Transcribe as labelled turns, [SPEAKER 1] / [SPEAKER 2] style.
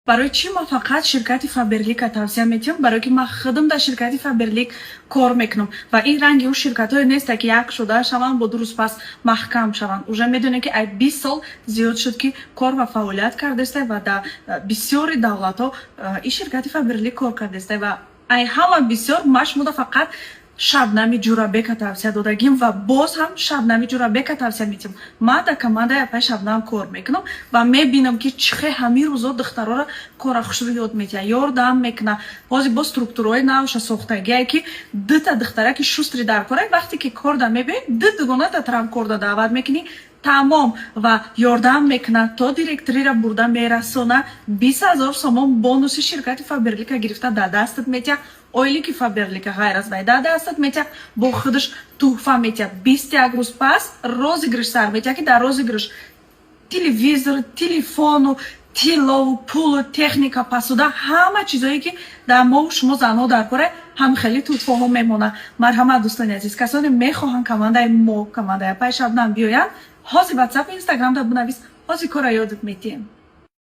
[SPEAKER 1] برای چی ما فقط شرکت فابرلیک توصیه میتیم؟ برای که ما خودم در شرکت فابرلیک کار میکنم و این رنگ اون شرکت های نیست که یک شده شوند با درست پس محکم شوند. اوجا میدونه که ای 20 سال زیاد شد که کار و فعالیت کرده است و در بسیاری دولت ها این شرکت فابرلیک کار کرده است و ای همه بسیار مشمول فقط شبنمی جورابک توصیه دادگیم و باز هم شبنمی جورابک توصیه میتیم. ما در کمانده پای شبنم کار میکنم و میبینم که چخه همین روزا دخترها را کار خوش رو یاد میتیه یاردم میکنه بازی با سترکتورهای نوش ساختگی که دو تا دختره که شستری در کاره وقتی که کار دا میبینی دو دوگانه تا طرف کار دا دعوت میکنی تمام و یاردم میکنه تا دیرکتری را برده میرسونه 20,000 سوم بونوس شرکت فابرلیک گرفته در دستت میتیه اویلی که فابرلیک غیر از وای در دستت میتیه با خودش تحفه میتیه 21 روز پس розыгрыш سر میتیه که در розыгрыш تلویزیون تلفن و تیلا و پول و تکنیکا پسوده همه چیزایی که در ما و شما زنها در کاره هم خیلی تحفه ها میمونه. مرحمت دوستان عزیز کسانی میخواهند کمانده ما کمانده پای شبنم بیاین حاضی واتساپ اینستاگرام دا بنویس حاضی کار یادت میتیم.